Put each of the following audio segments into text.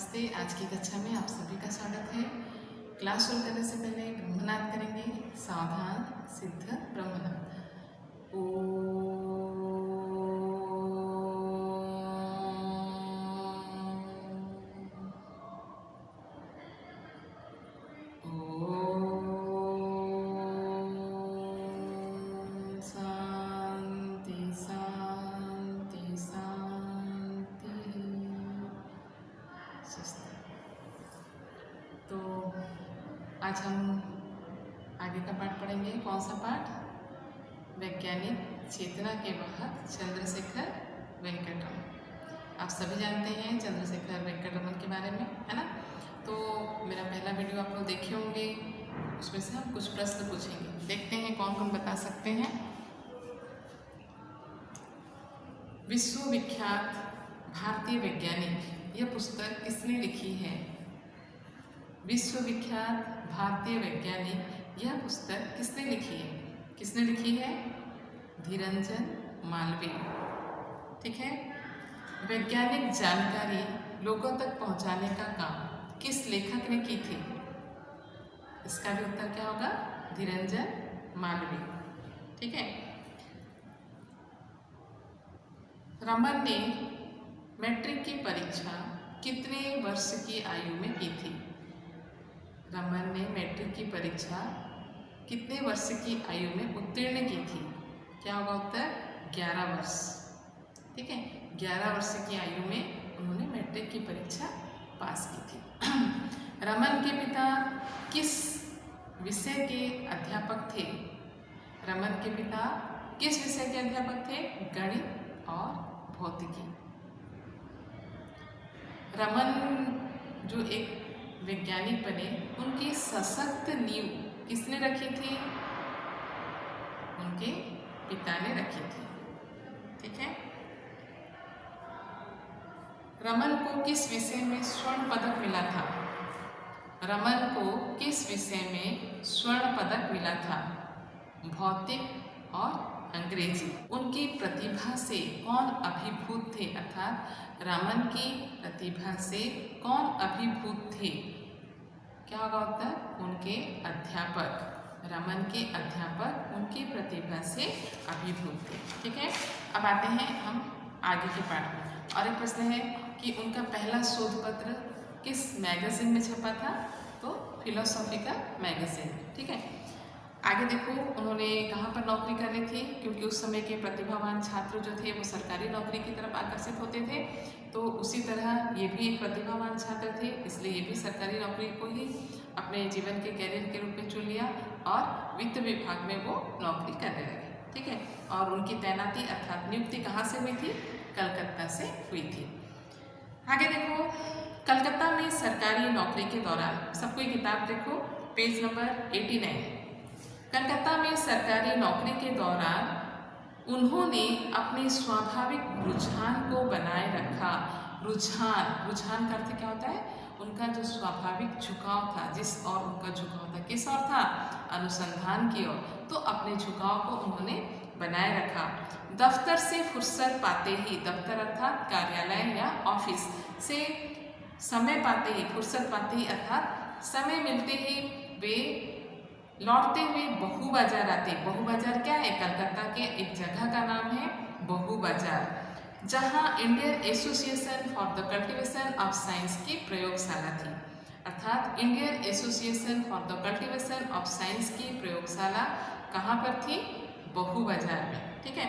नमस्ते। आज की कक्षा में आप सभी का स्वागत है। क्लास शुरू करने से पहले ब्रह्मनाद करेंगे। सावधान, सिद्ध ब्रह्मनाद। ओम। शांति शांति शांति। तो आज हम आगे का पाठ पढ़ेंगे। कौन सा पाठ? वैज्ञानिक चेतना के वाहक चंद्रशेखर वेंकटरमन। आप सभी जानते हैं चंद्रशेखर वेंकटरमन के बारे में, है ना? तो मेरा पहला वीडियो आप लोग देखे होंगे, उसमें से हम कुछ प्रश्न पूछेंगे। देखते हैं कौन कौन बता सकते हैं। विश्वविख्यात भारतीय वैज्ञानिक, यह पुस्तक किसने लिखी है? विश्वविख्यात भारतीय वैज्ञानिक, यह पुस्तक किसने लिखी है? किसने लिखी है? धीरंजन मालवीय। ठीक है। वैज्ञानिक जानकारी लोगों तक पहुंचाने का काम किस लेखक ने की थी? इसका भी उत्तर क्या होगा? धीरंजन मालवीय। ठीक है। रमन ने मैट्रिक की परीक्षा कितने वर्ष की आयु में की थी? रमन ने मैट्रिक की परीक्षा कितने वर्ष की आयु में उत्तीर्ण की थी? क्या होगा उत्तर? 11 वर्ष। ठीक है। 11 वर्ष की आयु में उन्होंने मैट्रिक की परीक्षा पास की थी। रमन के पिता किस विषय के अध्यापक थे? रमन के पिता किस विषय के अध्यापक थे? गणित और भौतिकी। रमन जो एक वैज्ञानिक बने, उनकी सशक्त नींव किसने रखी थी? उनके पिता ने रखी थी। ठीक है। रमन को किस विषय में स्वर्ण पदक मिला था? रमन को किस विषय में स्वर्ण पदक मिला था? भौतिक और अंग्रेजी। उनकी प्रतिभा से कौन अभिभूत थे? अर्थात रमन की प्रतिभा से कौन अभिभूत थे? क्या होगा उत्तर? उनके अध्यापक। रमन के अध्यापक उनकी प्रतिभा से अभिभूत थे। ठीक है। अब आते हैं हम आगे के पाठ में। और एक प्रश्न है कि उनका पहला शोध पत्र किस मैगजीन में छपा था? तो फिलोसॉफिकल मैगजीन। ठीक है। आगे देखो, उन्होंने कहाँ पर नौकरी कर ली थी? क्योंकि उस समय के प्रतिभावान छात्र जो थे वो सरकारी नौकरी की तरफ आकर्षित होते थे, तो उसी तरह ये भी एक प्रतिभावान छात्र थे, इसलिए ये भी सरकारी नौकरी को ही अपने जीवन के कैरियर के रूप में चुन लिया और वित्त विभाग में वो नौकरी करने लगे। ठीक है। और उनकी तैनाती अर्थात नियुक्ति कहाँ से हुई थी? कलकत्ता से हुई थी। आगे देखो, कलकत्ता में सरकारी नौकरी के दौरान, सबको ये किताब देखो, पेज नंबर 89। कलकत्ता में सरकारी नौकरी के दौरान उन्होंने अपने स्वाभाविक रुझान को बनाए रखा। रुझान का अर्थ क्या होता है? उनका जो स्वाभाविक झुकाव था, जिस और उनका झुकाव था, किस और था? अनुसंधान की ओर। तो अपने झुकाव को उन्होंने बनाए रखा। दफ्तर से फुर्सत पाते ही, दफ्तर अर्थात कार्यालय या ऑफिस से समय पाते ही, फुर्सत पाते ही अर्थात समय मिलते ही वे लौटते हुए बहू बाजार आते। बहू बाजार क्या है? कलकत्ता के एक जगह का नाम है बहू बाजार, जहां Indian association for the cultivation of science की प्रयोगशाला थी। अर्थात Indian association for the cultivation of science की प्रयोगशाला कहाँ पर थी? बहू बाजार में। ठीक है।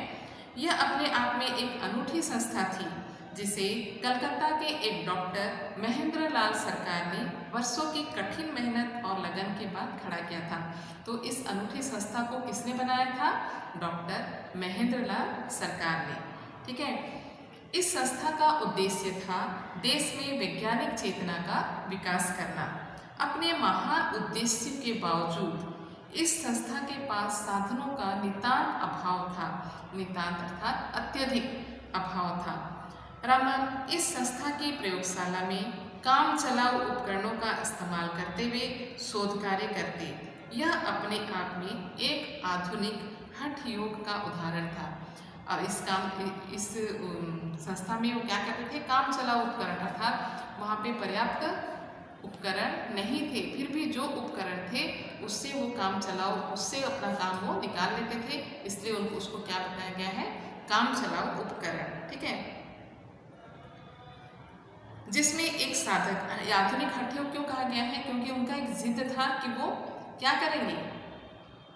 यह अपने आप में एक अनूठी संस्था थी, जिसे कलकत्ता के एक डॉक्टर महेंद्र लाल सरकार ने वर्षों की कठिन मेहनत और लगन के बाद खड़ा किया था। तो इस अनूठी संस्था को किसने बनाया था? डॉक्टर महेंद्र लाल सरकार ने। ठीक है। इस संस्था का उद्देश्य था देश में वैज्ञानिक चेतना का विकास करना। अपने महान उद्देश्य के बावजूद इस संस्था के पास साधनों का नितांत अभाव था। नितांत अर्थात अत्यधिक अभाव था। रमन इस संस्था की प्रयोगशाला में काम चलाऊ उपकरणों का इस्तेमाल करते हुए शोध कार्य करते। यह अपने आप में एक आधुनिक हठ योग का उदाहरण था। और इस संस्था में वो क्या करते थे, काम चलाऊ उपकरण, अर्थात वहाँ पे पर्याप्त उपकरण नहीं थे, फिर भी जो उपकरण थे उससे वो काम चलाऊ, उससे अपना काम वो निकाल लेते थे, इसलिए उनको उसको क्या बताया गया है, काम चलाऊ उपकरण। ठीक है, जिसमें एक साधक, आधुनिक हठयोग क्यों कहा गया है, क्योंकि उनका एक जिद था कि वो क्या करेंगे,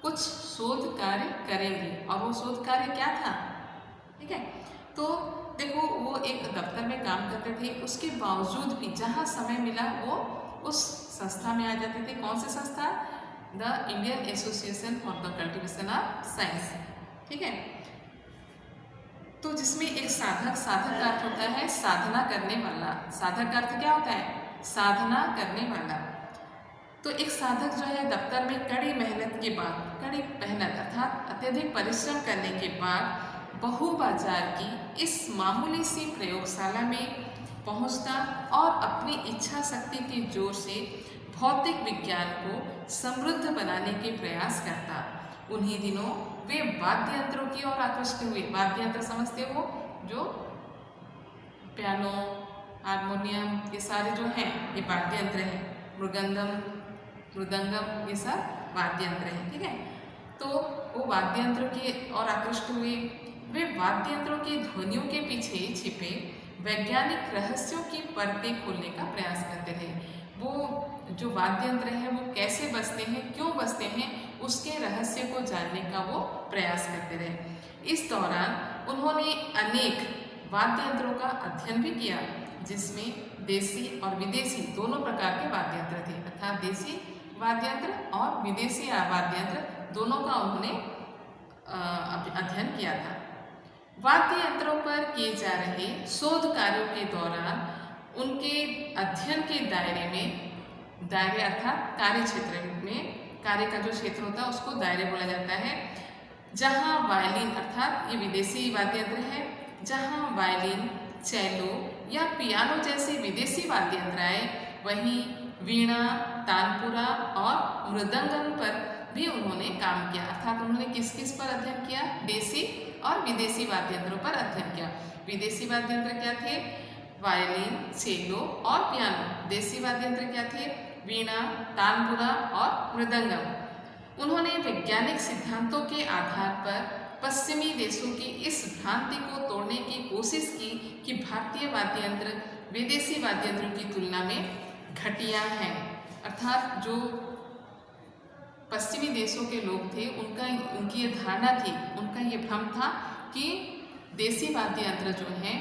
कुछ शोध कार्य करेंगे, और वो शोध कार्य क्या था। ठीक है, तो देखो वो एक दफ्तर में काम करते थे, उसके बावजूद भी जहाँ समय मिला वो उस संस्था में आ जाते थे। कौन सी संस्था, the Indian association for the cultivation of science. ठीक है, तो जिसमें एक साधक, साधक का अर्थ होता है साधना करने वाला, साधक का अर्थ क्या होता है, साधना करने वाला। तो एक साधक जो है दफ्तर में कड़ी मेहनत के बाद, कड़ी मेहनत अर्थात अत्यधिक परिश्रम करने के बाद बहु बाजार की इस मामूली सी प्रयोगशाला में पहुंचता और अपनी इच्छा शक्ति के जोर से भौतिक विज्ञान को समृद्ध बनाने के प्रयास करता। उन्हीं दिनों वे वाद्य यंत्रों की ओर आकृष्ट हुए। वाद्य यंत्र समझते हो, जो पियानो, हारमोनियम, ये सारे जो हैं ये वाद्य यंत्र हैं, मृदंगम, ये सब वाद्य यंत्र हैं। ठीक है, तो वो वाद्य यंत्रों की ओर आकृष्ट हुए। वे वाद्य यंत्रों की ध्वनियों के पीछे छिपे वैज्ञानिक रहस्यों की परतें खोलने का प्रयास करते थे। वो जो वाद्य यंत्र है वो कैसे बजते हैं, क्यों बजते हैं, उसके रहस्य को जानने का वो प्रयास करते रहे। इस दौरान उन्होंने अनेक वाद्य यंत्रों का अध्ययन भी किया, जिसमें देसी और विदेशी दोनों प्रकार के वाद्य यंत्र थे, अर्थात देसी वाद्य यंत्र और विदेशी वाद्य यंत्र दोनों का उन्होंने अध्ययन किया था। वाद्य यंत्रों पर किए जा रहे शोध कार्यों के दौरान उनके अध्ययन के दायरे में, दायरे अर्थात कार्य क्षेत्र में, कार्य का जो क्षेत्र होता है उसको दायरे बोला जाता है। जहाँ वायलिन अर्थात ये विदेशी वाद्य यंत्र है, जहाँ वायलिन, चेलो या पियानो जैसे विदेशी वाद्य यंत्र आए, वहीं वीणा, तानपुरा और मृदंगम पर भी उन्होंने काम किया। अर्थात उन्होंने किस किस पर अध्ययन किया, देसी और विदेशी वाद्य यंत्रों पर अध्ययन किया। विदेशी वाद्य यंत्र क्या थे, वायलिन, चेलो और पियानो। देसी वाद्य यंत्र क्या थे, वीणा, तानपुरा और मृदंगम। उन्होंने वैज्ञानिक सिद्धांतों के आधार पर पश्चिमी देशों की इस भ्रांति को तोड़ने की कोशिश की कि भारतीय वाद्य यंत्र विदेशी वाद्य यंत्रों की तुलना में घटिया हैं। अर्थात जो पश्चिमी देशों के लोग थे उनकी ये धारणा थी, उनका ये भ्रम था कि देसी वाद्य यंत्र जो हैं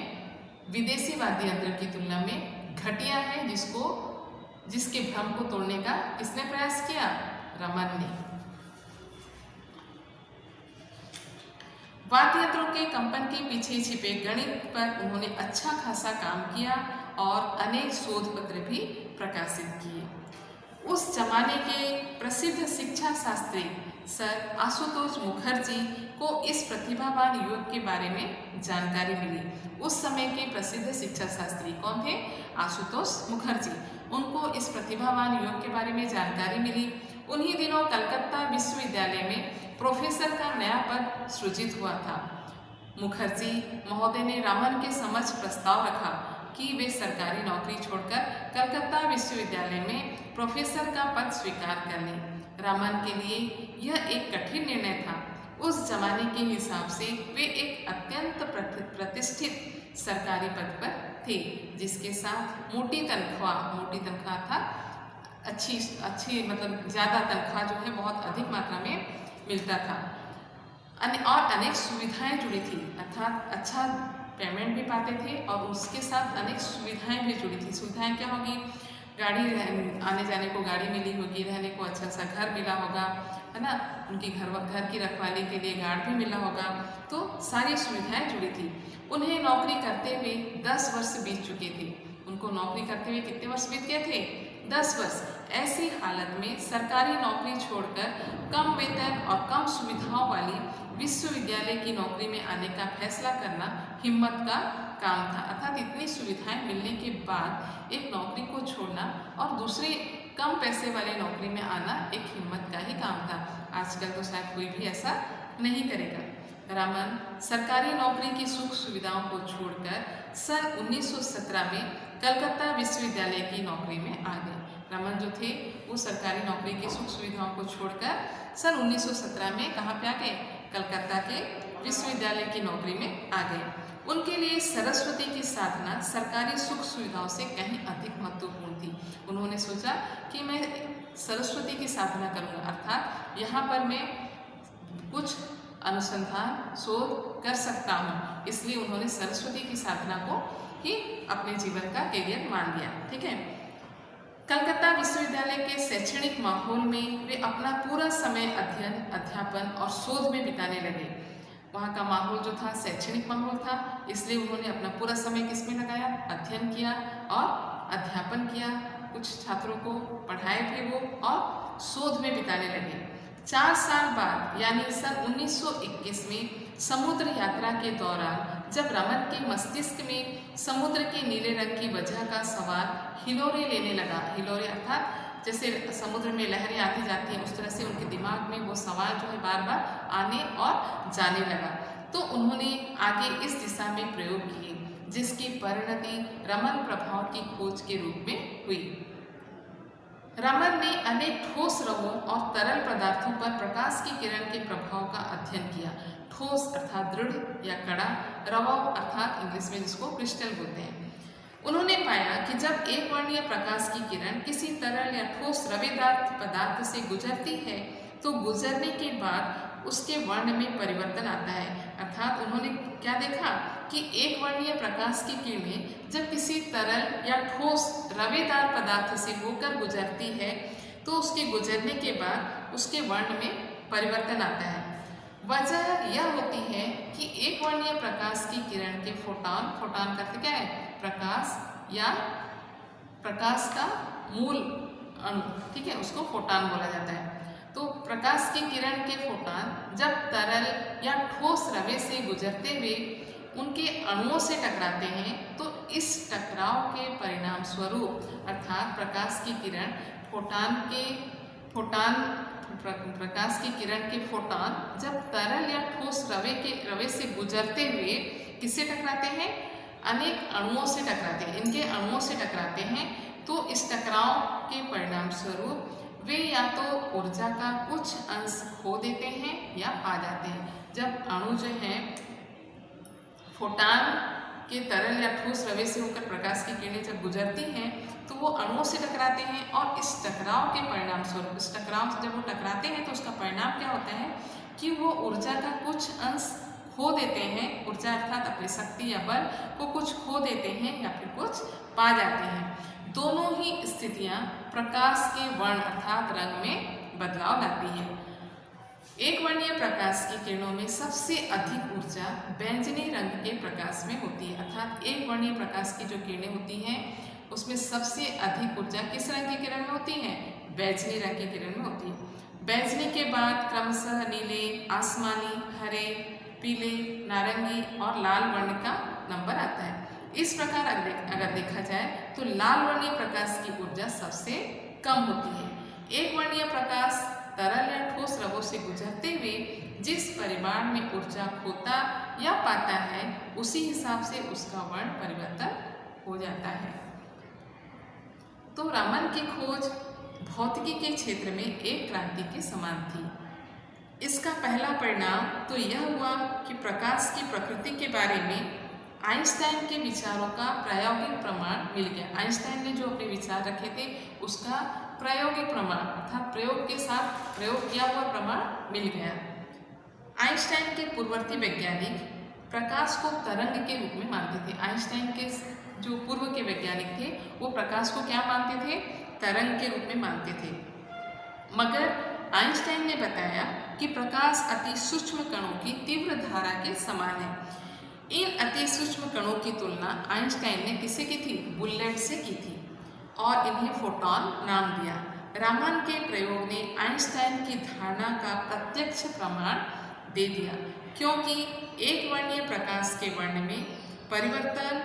विदेशी वाद्य यंत्र की तुलना में घटिया है, जिसके भ्रम को तोड़ने का किसने प्रयास किया, रमन ने। वाद्य यंत्रों के कंपन के पीछे छिपे गणित पर उन्होंने अच्छा खासा काम किया और अनेक शोध पत्र भी प्रकाशित किए। उस जमाने के प्रसिद्ध शिक्षा शास्त्री सर आशुतोष मुखर्जी को इस प्रतिभावान युवक के बारे में जानकारी मिली। उस समय के प्रसिद्ध शिक्षा शास्त्री कौन थे, आशुतोष मुखर्जी। उनको इस प्रतिभावान युवक के बारे में जानकारी मिली। उन्हीं दिनों कलकत्ता विश्वविद्यालय में प्रोफेसर का नया पद सृजित हुआ था। मुखर्जी महोदय ने रमन के समक्ष प्रस्ताव रखा कि वे सरकारी नौकरी छोड़कर कलकत्ता विश्वविद्यालय में प्रोफेसर का पद स्वीकार कर लें। रमन के लिए यह एक कठिन निर्णय था। उस जमाने के हिसाब से वे एक अत्यंत प्रतिष्ठित सरकारी पद पर थे, जिसके साथ मोटी तनख्वाह था, अच्छी मतलब ज़्यादा तनख्वाह जो है बहुत अधिक मात्रा में मिलता था और अनेक सुविधाएं जुड़ी थी, अर्थात अच्छा पेमेंट भी पाते थे और उसके साथ अनेक सुविधाएं भी जुड़ी थी। सुविधाएं क्या होगी, गाड़ी, आने जाने को गाड़ी मिली होगी, रहने को अच्छा सा घर मिला होगा, है ना, उनकी घर की रखवाली के लिए गार्ड भी मिला होगा, तो सारी सुविधाएं जुड़ी थी। उन्हें नौकरी करते हुए 10 वर्ष बीत चुके थे। उनको नौकरी करते हुए कितने वर्ष बीत गए थे, 10 वर्ष। ऐसी हालत में सरकारी नौकरी छोड़कर कम वेतन और कम सुविधाओं वाली विश्वविद्यालय की नौकरी में आने का फैसला करना हिम्मत का काम था। अर्थात इतनी सुविधाएं मिलने के बाद एक नौकरी को छोड़ना और दूसरी कम पैसे वाले नौकरी में आना एक हिम्मत का ही काम था। आजकल तो शायद कोई भी ऐसा नहीं करेगा। रमन सरकारी नौकरी की सुख सुविधाओं को छोड़कर सन 1917 में कलकत्ता विश्वविद्यालय की नौकरी में आ गए। रमन जो थे वो सरकारी नौकरी की सुख सुविधाओं को छोड़कर सन 1917 में कहाँ पे आ गए? कलकत्ता के विश्वविद्यालय की नौकरी में आ गए। उनके लिए सरस्वती की साधना सरकारी सुख सुविधाओं से कहीं अधिक महत्वपूर्ण थी। उन्होंने सोचा कि मैं सरस्वती की साधना करूँगा, अर्थात यहाँ पर मैं कुछ अनुसंधान शोध कर सकता हूँ, इसलिए उन्होंने सरस्वती की साधना को ही अपने जीवन का कैरियर मान लिया। ठीक है। कलकत्ता विश्वविद्यालय के शैक्षणिक माहौल में वे अपना पूरा समय अध्ययन, अध्यापन और शोध में बिताने लगे। वहाँ का माहौल जो था शैक्षणिक माहौल था, इसलिए उन्होंने अपना पूरा समय किसमें लगाया? अध्ययन किया और अध्यापन किया, कुछ छात्रों को पढ़ाए भी वो और शोध में बिताने लगे। 4 साल बाद यानी सन 1921 में समुद्र यात्रा के दौरान जब रमन के मस्तिष्क में समुद्र के नीले रंग की वजह का सवाल हिलोरे लेने लगा, हिलोरे अर्थात जैसे समुद्र में लहरें आती जाती हैं उस तरह से उनके दिमाग में वो सवाल जो है बार बार आने और जाने लगा, तो उन्होंने आगे इस दिशा में प्रयोग किए, जिसकी परिणति रमन प्रभाव की खोज के रूप में हुई। रमन ने अनेक ठोस रवों और तरल पदार्थों पर प्रकाश की किरण के प्रभाव का अध्ययन किया। ठोस अर्थात दृढ़ या कड़ा, रवा अर्थात इंग्लिश में जिसको क्रिस्टल बोलते हैं। उन्होंने पाया कि जब एक वर्णीय प्रकाश की किरण किसी तरल या ठोस रवेदार पदार्थ से गुजरती है तो गुजरने के बाद उसके वर्ण में परिवर्तन आता है। अर्थात उन्होंने क्या देखा कि एक वर्णीय प्रकाश की किरणें जब किसी तरल या ठोस रवेदार पदार्थ से होकर गुजरती है तो उसके गुजरने के बाद उसके वर्ण में परिवर्तन आता है। वजह यह होती है कि एक वर्णीय प्रकाश की किरण के फोटॉन, फोटॉन करते क्या है? प्रकाश या प्रकाश का मूल अणु, ठीक है, उसको फोटॉन बोला जाता है। तो प्रकाश की किरण के फोटॉन जब तरल या ठोस रवे से गुजरते हुए उनके अणुओं से टकराते हैं तो इस टकराव के परिणाम स्वरूप अर्थात प्रकाश की किरण प्रकाश की किरण के फोटॉन जब तरल या ठोस रवे से गुजरते हुए किससे टकराते हैं? अनेक अणुओं से टकराते हैं, इनके अणुओं से टकराते हैं। तो इस टकराव के परिणाम स्वरूप वे या तो ऊर्जा का कुछ अंश खो देते हैं या पा जाते हैं। जब अणु जो हैं फोटॉन के तरल या ठोस रवे से होकर प्रकाश की किरणें जब गुजरती हैं तो वो अणुओं से टकराते हैं और इस टकराव के परिणाम स्वरूप, इस टकराव से जब वो टकराते हैं तो उसका परिणाम क्या होता है कि वो ऊर्जा का कुछ अंश खो देते हैं। ऊर्जा अर्थात अपनी शक्ति या बल को कुछ खो देते हैं या फिर कुछ पा जाते हैं। दोनों ही स्थितियां प्रकाश के वर्ण अर्थात रंग में बदलाव लाती है। एक वर्णीय प्रकाश की किरणों में सबसे अधिक ऊर्जा बैंगनी रंग के प्रकाश में होती है, अर्थात एक वर्णीय प्रकाश की जो किरणें होती हैं उसमें सबसे अधिक ऊर्जा किस रंग की किरण में होती है? बैंगनी रंग की किरण में होती है। बैंगनी के बाद क्रमशः नीले, आसमानी, हरे, पीले, नारंगी और लाल वर्ण का नंबर आता है। इस प्रकार अगर देखा जाए तो लाल वर्णीय प्रकाश की ऊर्जा सबसे कम होती है। एक वर्णीय प्रकाश तरल या ठोस रवों से गुजरते हुए जिस परिमाण में ऊर्जा खोता या पाता है उसी हिसाब से उसका वर्ण परिवर्तन हो जाता है। तो रमन की खोज भौतिकी के क्षेत्र में एक क्रांति के समान थी। इसका पहला परिणाम तो यह हुआ कि प्रकाश की प्रकृति के बारे में आइंस्टाइन के विचारों का प्रायोगिक प्रमाण मिल गया। आइंस्टाइन ने जो अपने विचार रखे थे उसका प्रायोगिक प्रमाण अर्थात प्रयोग के साथ प्रयोग किया हुआ प्रमाण मिल गया। आइंस्टाइन के पूर्ववर्ती वैज्ञानिक प्रकाश को तरंग के रूप में मानते थे। आइंस्टाइन के जो पूर्व के वैज्ञानिक थे वो प्रकाश को क्या मानते थे? तरंग के रूप में मानते थे। मगर आइंस्टाइन ने बताया कि प्रकाश अति सूक्ष्म कणों की तीव्र धारा के समान है। इन अति सूक्ष्म कणों की तुलना आइंस्टाइन ने किससे की थी? बुलेट से की थी और इन्हें फोटॉन नाम दिया। रामन के प्रयोग ने आइंस्टाइन की धारणा का प्रत्यक्ष प्रमाण दे दिया, क्योंकि एक वर्णीय प्रकाश के वर्ण में परिवर्तन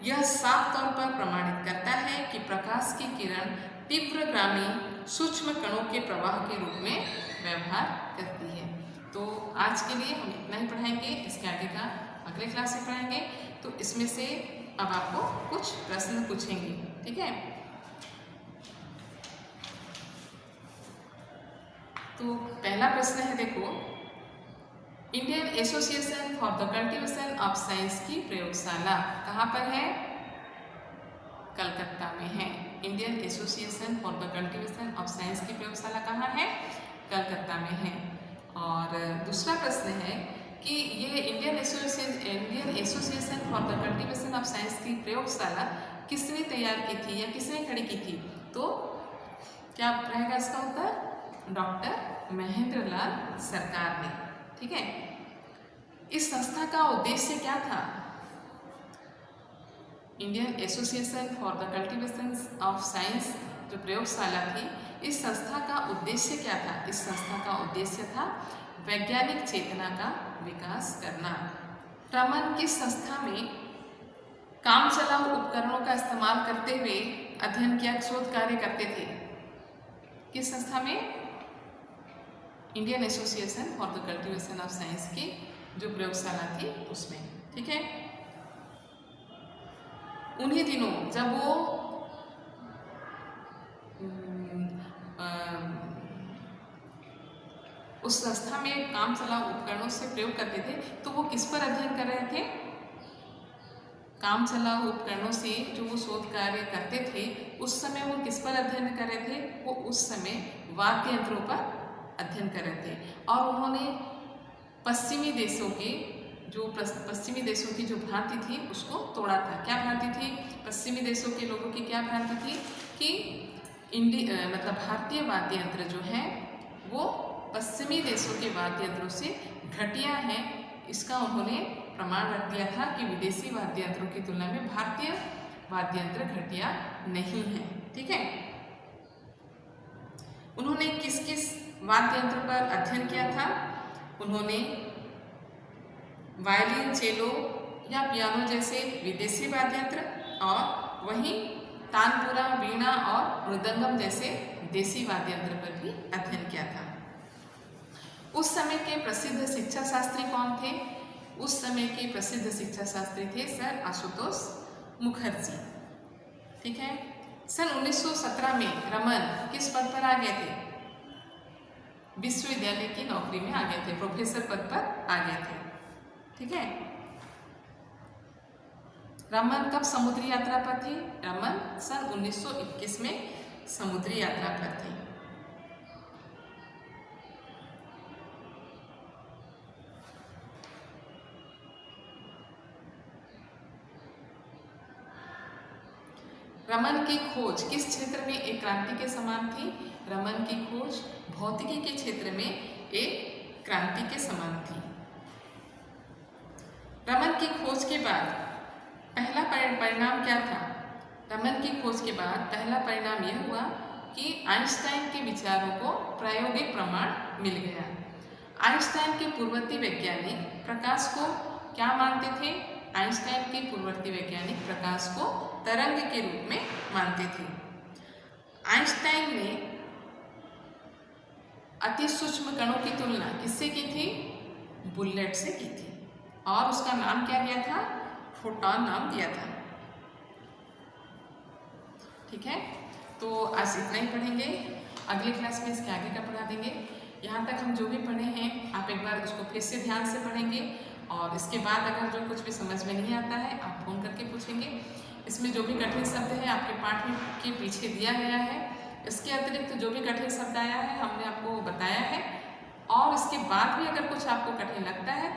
यह साफ तौर पर प्रमाणित करता है कि प्रकाश की किरण तीव्रगामी सूक्ष्म कणों के प्रवाह के रूप में व्यवहार करती है। तो आज के लिए हम इतना ही पढ़ाएंगे, इसके आगे का अगले क्लास में पढ़ाएंगे। तो इसमें से अब आपको कुछ प्रश्न पूछेंगे, ठीक है। तो पहला प्रश्न है, देखो, Indian association for the cultivation of science की प्रयोगशाला कहाँ पर है? कलकत्ता में है। Indian association for the cultivation of science की प्रयोगशाला कहाँ है? कलकत्ता में है। और दूसरा प्रश्न है कि ये Indian association for the cultivation of science की प्रयोगशाला किसने तैयार की थी या किसने खड़ी की थी? तो क्या रहेगा इसका उत्तर? डॉक्टर महेंद्र लाल सरकार ने, ठीक है। इस संस्था का उद्देश्य क्या था? Indian association for the cultivation of science जो प्रयोगशाला थी, इस संस्था का उद्देश्य क्या था? इस संस्था का उद्देश्य था वैज्ञानिक चेतना का विकास करना। रमन किस संस्था में काम चलाऊ उपकरणों का इस्तेमाल करते हुए अध्ययन किया, शोध कार्य करते थे? किस संस्था में? Indian association for the cultivation of science की जो प्रयोगशाला थी उसमें, ठीक है। उन्हीं दिनों जब वो उस संस्था में काम चलाऊ उपकरणों से प्रयोग करते थे, तो वो किस पर अध्ययन कर रहे थे? काम चलाऊ उपकरणों से जो वो शोध कार्य करते थे, उस समय वो किस पर अध्ययन कर रहे थे? वो उस समय वाद्य यंत्रों पर अध्ययन कर रहे थे। और उन्होंने पश्चिमी देशों की जो भ्रांति थी उसको तोड़ा था। क्या भ्रांति थी? पश्चिमी देशों के लोगों की क्या भ्रांति थी कि मतलब भारतीय वाद्य यंत्र जो है वो पश्चिमी देशों के वाद्य यंत्रों से घटिया है। इसका उन्होंने प्रमाण रख दिया था कि विदेशी वाद्य यंत्रों की तुलना में भारतीय वाद्य यंत्र घटिया नहीं है, ठीक है। उन्होंने किस किस वाद्य यंत्र पर अध्ययन किया था? उन्होंने वायलिन, चेलो या पियानो जैसे विदेशी वाद्य यंत्र और वहीं तानपुरा, वीणा और मृदंगम जैसे देसी वाद्य यंत्र पर भी अध्ययन किया था। उस समय के प्रसिद्ध शिक्षा शास्त्री कौन थे? उस समय के प्रसिद्ध शिक्षा शास्त्री थे सर आशुतोष मुखर्जी, ठीक है। सन 1917 में रमन किस पद पर आ गए थे? विश्वविद्यालय की नौकरी में आ गए थे, प्रोफेसर पद पर आ गए थे, ठीक है। रमन कब समुद्री यात्रा पर थे? रमन सन 1921 में समुद्री यात्रा पर थे। रमन की खोज किस क्षेत्र में एक क्रांति के समान थी? रमन की खोज भौतिकी के क्षेत्र में एक क्रांति के समान थी। रमन की खोज के बाद पहला परिणाम क्या था? रमन की खोज के बाद पहला परिणाम यह हुआ कि आइंस्टाइन के विचारों को प्रायोगिक प्रमाण मिल गया। आइंस्टाइन के पूर्ववर्ती वैज्ञानिक प्रकाश को क्या मानते थे? आइंस्टाइन के पूर्ववर्ती वैज्ञानिक प्रकाश को तरंग के रूप में मानते थे। आइंस्टाइन ने अति सूक्ष्म कणों की तुलना किससे की थी? बुलेट से की थी, और उसका नाम क्या दिया था? फोटॉन नाम दिया था, ठीक है। तो आज इतना ही पढ़ेंगे, अगले क्लास में इसके आगे का पढ़ा देंगे। यहाँ तक हम जो भी पढ़े हैं आप एक बार उसको फिर से ध्यान से पढ़ेंगे, और इसके बाद अगर जो कुछ भी समझ में नहीं आता है आप फ़ोन करके पूछेंगे। इसमें जो भी कठिन शब्द है आपके पाठ में के पीछे दिया गया है। इसके अतिरिक्त जो भी कठिन शब्द आया है हमने आपको बताया है, और इसके बाद भी अगर कुछ आपको कठिन लगता है